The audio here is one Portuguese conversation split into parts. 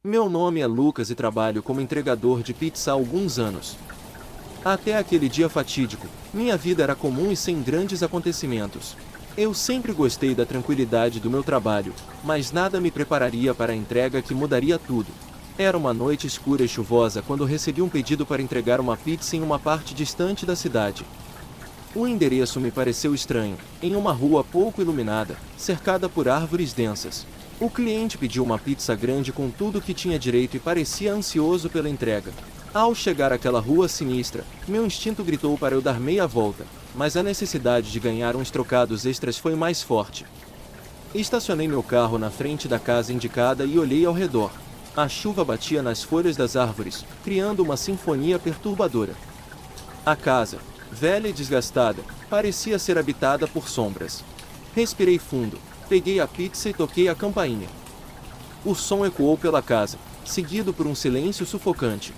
Meu nome é Lucas e trabalho como entregador de pizza há alguns anos. Até aquele dia fatídico, minha vida era comum e sem grandes acontecimentos. Eu sempre gostei da tranquilidade do meu trabalho, mas nada me prepararia para a entrega que mudaria tudo. Era uma noite escura e chuvosa quando recebi um pedido para entregar uma pizza em uma parte distante da cidade. O endereço me pareceu estranho, em uma rua pouco iluminada, cercada por árvores densas. O cliente pediu uma pizza grande com tudo que tinha direito e parecia ansioso pela entrega. Ao chegar àquela rua sinistra, meu instinto gritou para eu dar meia volta, mas a necessidade de ganhar uns trocados extras foi mais forte. Estacionei meu carro na frente da casa indicada e olhei ao redor. A chuva batia nas folhas das árvores, criando uma sinfonia perturbadora. A casa, velha e desgastada, parecia ser habitada por sombras. Respirei fundo, peguei a pizza e toquei a campainha. O som ecoou pela casa, seguido por um silêncio sufocante.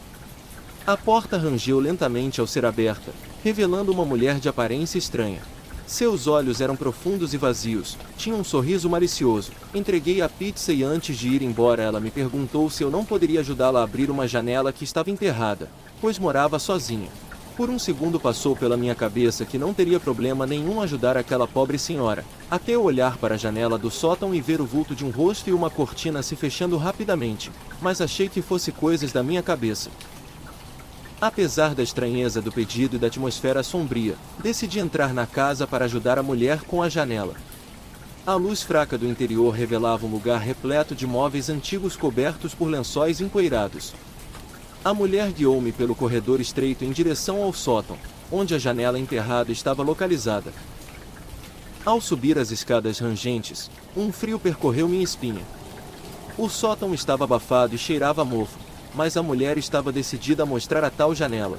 A porta rangeu lentamente ao ser aberta, revelando uma mulher de aparência estranha. Seus olhos eram profundos e vazios, tinha um sorriso malicioso. Entreguei a pizza e antes de ir embora ela me perguntou se eu não poderia ajudá-la a abrir uma janela que estava enterrada, pois morava sozinha. Por um segundo passou pela minha cabeça que não teria problema nenhum ajudar aquela pobre senhora, até eu olhar para a janela do sótão e ver o vulto de um rosto e uma cortina se fechando rapidamente, mas achei que fosse coisas da minha cabeça. Apesar da estranheza do pedido e da atmosfera sombria, decidi entrar na casa para ajudar a mulher com a janela. A luz fraca do interior revelava um lugar repleto de móveis antigos cobertos por lençóis empoeirados. A mulher guiou-me pelo corredor estreito em direção ao sótão, onde a janela enterrada estava localizada. Ao subir as escadas rangentes, um frio percorreu minha espinha. O sótão estava abafado e cheirava a mofo, mas a mulher estava decidida a mostrar a tal janela.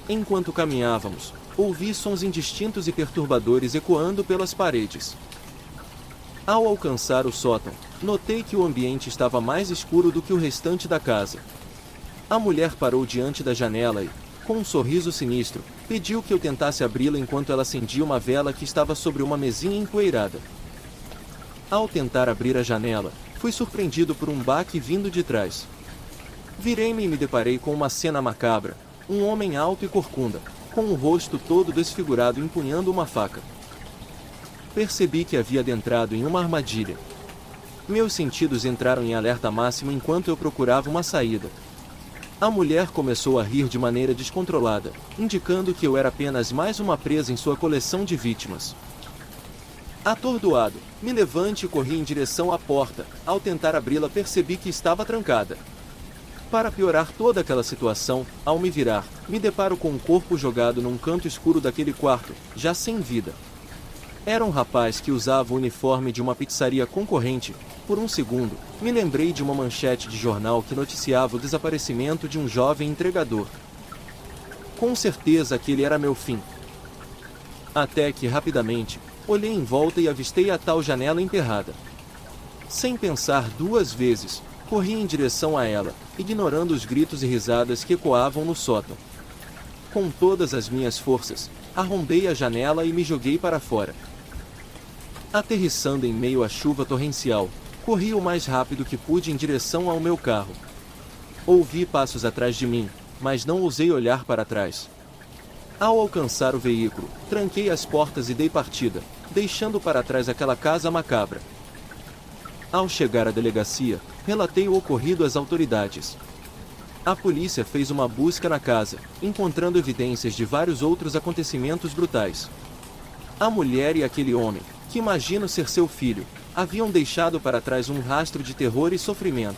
Enquanto caminhávamos, ouvi sons indistintos e perturbadores ecoando pelas paredes. Ao alcançar o sótão, notei que o ambiente estava mais escuro do que o restante da casa. A mulher parou diante da janela e, com um sorriso sinistro, pediu que eu tentasse abri-la enquanto ela acendia uma vela que estava sobre uma mesinha empoeirada. Ao tentar abrir a janela, fui surpreendido por um baque vindo de trás. Virei-me e me deparei com uma cena macabra, um homem alto e corcunda, com o rosto todo desfigurado empunhando uma faca. Percebi que havia adentrado em uma armadilha. Meus sentidos entraram em alerta máximo enquanto eu procurava uma saída. A mulher começou a rir de maneira descontrolada, indicando que eu era apenas mais uma presa em sua coleção de vítimas. Atordoado, me levante e corri em direção à porta. Ao tentar abri-la percebi que estava trancada. Para piorar toda aquela situação, ao me virar, me deparo com um corpo jogado num canto escuro daquele quarto, já sem vida. Era um rapaz que usava o uniforme de uma pizzaria concorrente. Por um segundo, me lembrei de uma manchete de jornal que noticiava o desaparecimento de um jovem entregador. Com certeza aquele era meu fim. Até que, rapidamente, olhei em volta e avistei a tal janela emperrada. Sem pensar duas vezes, corri em direção a ela, ignorando os gritos e risadas que ecoavam no sótão. Com todas as minhas forças, arrombei a janela e me joguei para fora. Aterrissando em meio à chuva torrencial, corri o mais rápido que pude em direção ao meu carro. Ouvi passos atrás de mim, mas não ousei olhar para trás. Ao alcançar o veículo, tranquei as portas e dei partida, deixando para trás aquela casa macabra. Ao chegar à delegacia, relatei o ocorrido às autoridades. A polícia fez uma busca na casa, encontrando evidências de vários outros acontecimentos brutais. A mulher e aquele homem, que imagino ser seu filho, haviam deixado para trás um rastro de terror e sofrimento.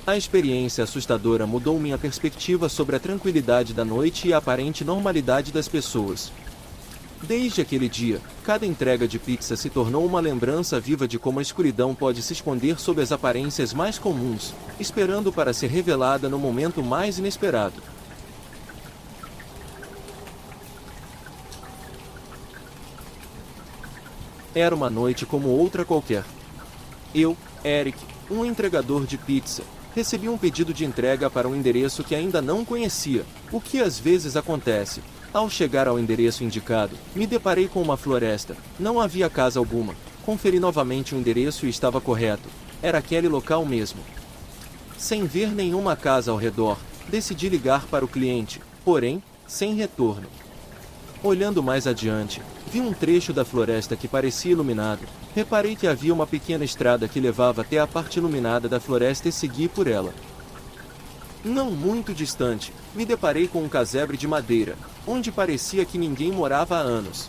A experiência assustadora mudou minha perspectiva sobre a tranquilidade da noite e a aparente normalidade das pessoas. Desde aquele dia, cada entrega de pizza se tornou uma lembrança viva de como a escuridão pode se esconder sob as aparências mais comuns, esperando para ser revelada no momento mais inesperado. Era uma noite como outra qualquer. Eu, Eric, um entregador de pizza, recebi um pedido de entrega para um endereço que ainda não conhecia, o que às vezes acontece. Ao chegar ao endereço indicado, me deparei com uma floresta. Não havia casa alguma. Conferi novamente o endereço e estava correto. Era aquele local mesmo. Sem ver nenhuma casa ao redor, decidi ligar para o cliente, porém, sem retorno. Olhando mais adiante, vi um trecho da floresta que parecia iluminado. Reparei que havia uma pequena estrada que levava até a parte iluminada da floresta e segui por ela. Não muito distante, me deparei com um casebre de madeira, onde parecia que ninguém morava há anos.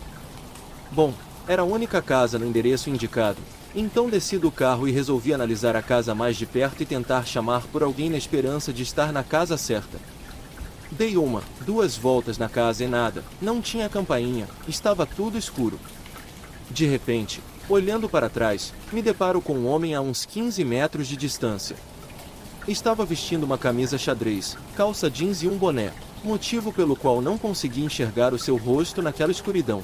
Bom, era a única casa no endereço indicado, então desci do carro e resolvi analisar a casa mais de perto e tentar chamar por alguém na esperança de estar na casa certa. Dei 2 voltas na casa e nada, não tinha campainha, estava tudo escuro. De repente, olhando para trás, me deparo com um homem a uns 15 metros de distância. Estava vestindo uma camisa xadrez, calça jeans e um boné, motivo pelo qual não consegui enxergar o seu rosto naquela escuridão.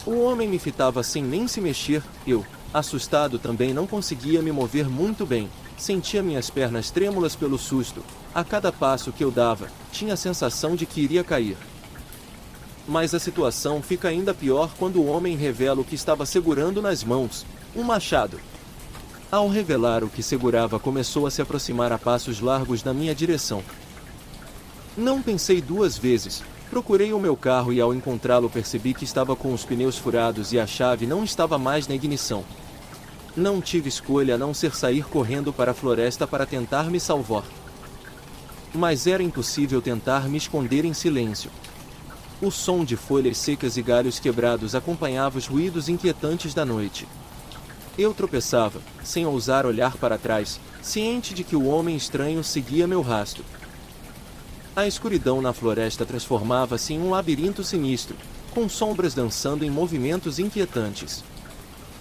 O homem me fitava sem nem se mexer, eu, assustado também não conseguia me mover muito bem, sentia minhas pernas trêmulas pelo susto, a cada passo que eu dava, tinha a sensação de que iria cair. Mas a situação fica ainda pior quando o homem revela o que estava segurando nas mãos, um machado. Ao revelar o que segurava, começou a se aproximar a passos largos na minha direção. Não pensei 2 vezes, procurei o meu carro e ao encontrá-lo percebi que estava com os pneus furados e a chave não estava mais na ignição. Não tive escolha a não ser sair correndo para a floresta para tentar me salvar. Mas era impossível tentar me esconder em silêncio. O som de folhas secas e galhos quebrados acompanhava os ruídos inquietantes da noite. Eu tropeçava, sem ousar olhar para trás, ciente de que o homem estranho seguia meu rastro. A escuridão na floresta transformava-se em um labirinto sinistro, com sombras dançando em movimentos inquietantes.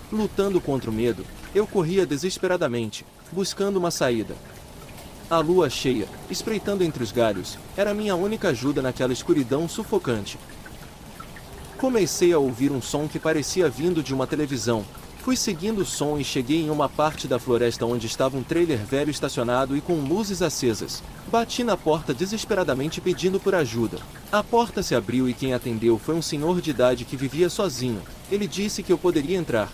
Lutando contra o medo, eu corria desesperadamente, buscando uma saída. A lua cheia, espreitando entre os galhos, era minha única ajuda naquela escuridão sufocante. Comecei a ouvir um som que parecia vindo de uma televisão. Fui seguindo o som e cheguei em uma parte da floresta onde estava um trailer velho estacionado e com luzes acesas. Bati na porta desesperadamente pedindo por ajuda. A porta se abriu e quem atendeu foi um senhor de idade que vivia sozinho. Ele disse que eu poderia entrar.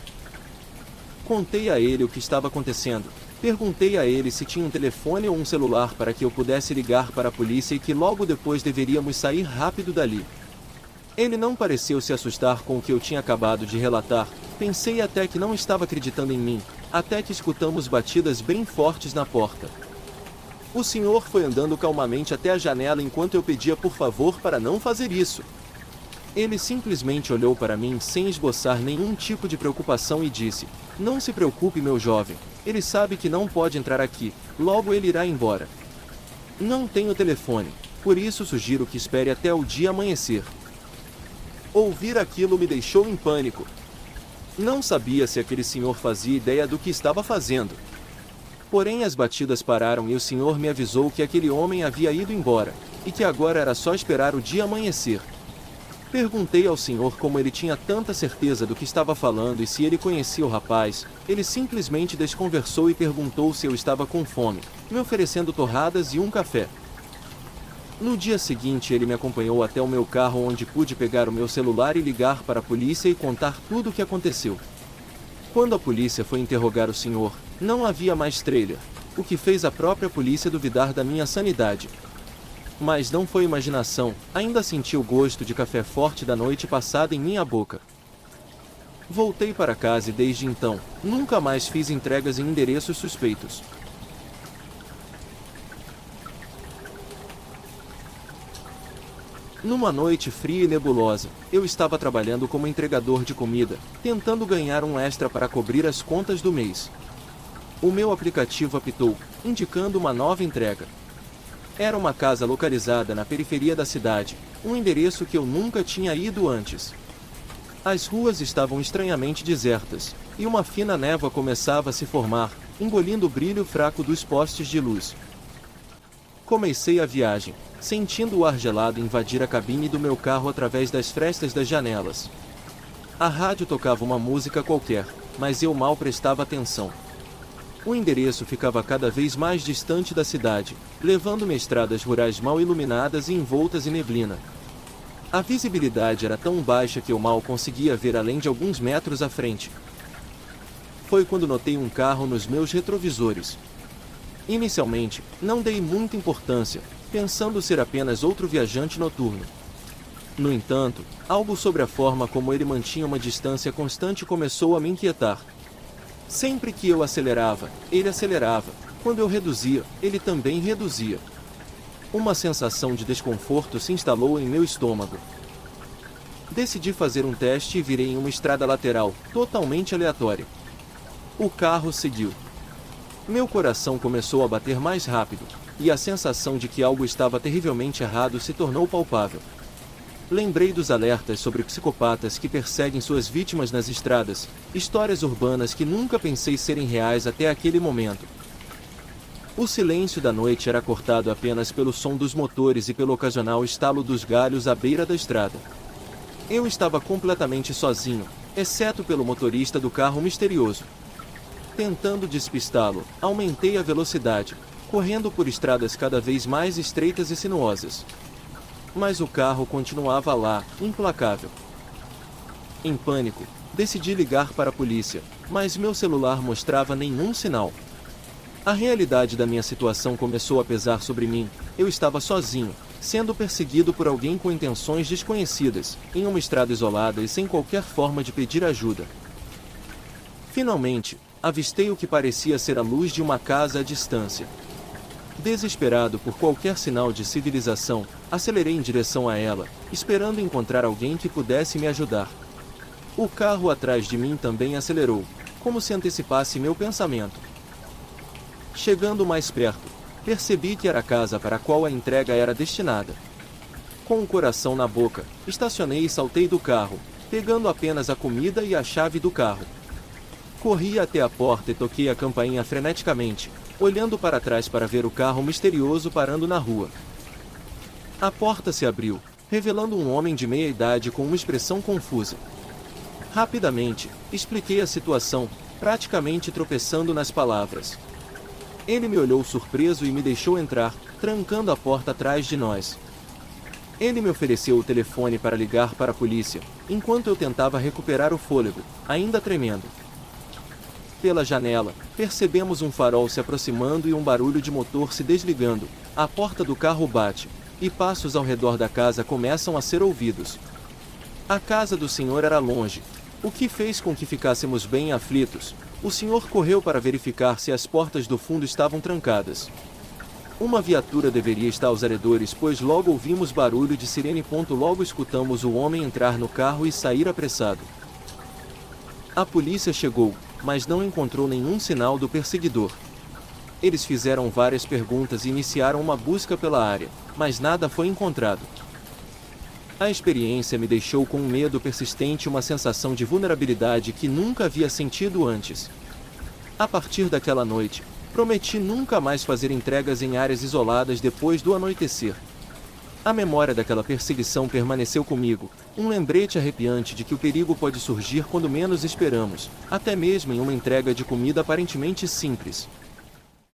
Contei a ele o que estava acontecendo. Perguntei a ele se tinha um telefone ou um celular para que eu pudesse ligar para a polícia e que logo depois deveríamos sair rápido dali. Ele não pareceu se assustar com o que eu tinha acabado de relatar. Pensei até que não estava acreditando em mim, até que escutamos batidas bem fortes na porta. O senhor foi andando calmamente até a janela enquanto eu pedia por favor para não fazer isso. Ele simplesmente olhou para mim sem esboçar nenhum tipo de preocupação e disse: "Não se preocupe, meu jovem, ele sabe que não pode entrar aqui, logo ele irá embora. Não tenho telefone, por isso sugiro que espere até o dia amanhecer." Ouvir aquilo me deixou em pânico. Não sabia se aquele senhor fazia ideia do que estava fazendo. Porém as batidas pararam e o senhor me avisou que aquele homem havia ido embora, e que agora era só esperar o dia amanhecer. Perguntei ao senhor como ele tinha tanta certeza do que estava falando e se ele conhecia o rapaz. Ele simplesmente desconversou e perguntou se eu estava com fome, me oferecendo torradas e um café. No dia seguinte ele me acompanhou até o meu carro onde pude pegar o meu celular e ligar para a polícia e contar tudo o que aconteceu. Quando a polícia foi interrogar o senhor, não havia mais trailer, o que fez a própria polícia duvidar da minha sanidade. Mas não foi imaginação, ainda senti o gosto de café forte da noite passada em minha boca. Voltei para casa e desde então, nunca mais fiz entregas em endereços suspeitos. Numa noite fria e nebulosa, eu estava trabalhando como entregador de comida, tentando ganhar um extra para cobrir as contas do mês. O meu aplicativo apitou, indicando uma nova entrega. Era uma casa localizada na periferia da cidade, um endereço que eu nunca tinha ido antes. As ruas estavam estranhamente desertas, e uma fina névoa começava a se formar, engolindo o brilho fraco dos postes de luz. Comecei a viagem, sentindo o ar gelado invadir a cabine do meu carro através das frestas das janelas. A rádio tocava uma música qualquer, mas eu mal prestava atenção. O endereço ficava cada vez mais distante da cidade, levando-me a estradas rurais mal iluminadas e envoltas em neblina. A visibilidade era tão baixa que eu mal conseguia ver além de alguns metros à frente. Foi quando notei um carro nos meus retrovisores. Inicialmente, não dei muita importância, pensando ser apenas outro viajante noturno. No entanto, algo sobre a forma como ele mantinha uma distância constante começou a me inquietar. Sempre que eu acelerava, ele acelerava. Quando eu reduzia, ele também reduzia. Uma sensação de desconforto se instalou em meu estômago. Decidi fazer um teste e virei em uma estrada lateral, totalmente aleatória. O carro seguiu. Meu coração começou a bater mais rápido, e a sensação de que algo estava terrivelmente errado se tornou palpável. Lembrei dos alertas sobre psicopatas que perseguem suas vítimas nas estradas, histórias urbanas que nunca pensei serem reais até aquele momento. O silêncio da noite era cortado apenas pelo som dos motores e pelo ocasional estalo dos galhos à beira da estrada. Eu estava completamente sozinho, exceto pelo motorista do carro misterioso. Tentando despistá-lo, aumentei a velocidade, correndo por estradas cada vez mais estreitas e sinuosas. Mas o carro continuava lá, implacável. Em pânico, decidi ligar para a polícia, mas meu celular mostrava nenhum sinal. A realidade da minha situação começou a pesar sobre mim. Eu estava sozinho, sendo perseguido por alguém com intenções desconhecidas, em uma estrada isolada e sem qualquer forma de pedir ajuda. Finalmente, avistei o que parecia ser a luz de uma casa à distância. Desesperado por qualquer sinal de civilização, acelerei em direção a ela, esperando encontrar alguém que pudesse me ajudar. O carro atrás de mim também acelerou, como se antecipasse meu pensamento. Chegando mais perto, percebi que era a casa para a qual a entrega era destinada. Com o coração na boca, estacionei e saltei do carro, pegando apenas a comida e a chave do carro. Corri até a porta e toquei a campainha freneticamente, olhando para trás para ver o carro misterioso parando na rua. A porta se abriu, revelando um homem de meia idade com uma expressão confusa. Rapidamente, expliquei a situação, praticamente tropeçando nas palavras. Ele me olhou surpreso e me deixou entrar, trancando a porta atrás de nós. Ele me ofereceu o telefone para ligar para a polícia, enquanto eu tentava recuperar o fôlego, ainda tremendo. Pela janela, percebemos um farol se aproximando e um barulho de motor se desligando. A porta do carro bate, e passos ao redor da casa começam a ser ouvidos. A casa do senhor era longe, o que fez com que ficássemos bem aflitos. O senhor correu para verificar se as portas do fundo estavam trancadas. Uma viatura deveria estar aos arredores, pois logo ouvimos barulho de sirene. Logo escutamos o homem entrar no carro e sair apressado. A polícia chegou, mas não encontrou nenhum sinal do perseguidor. Eles fizeram várias perguntas e iniciaram uma busca pela área, mas nada foi encontrado. A experiência me deixou com um medo persistente e uma sensação de vulnerabilidade que nunca havia sentido antes. A partir daquela noite, prometi nunca mais fazer entregas em áreas isoladas depois do anoitecer. A memória daquela perseguição permaneceu comigo, um lembrete arrepiante de que o perigo pode surgir quando menos esperamos, até mesmo em uma entrega de comida aparentemente simples.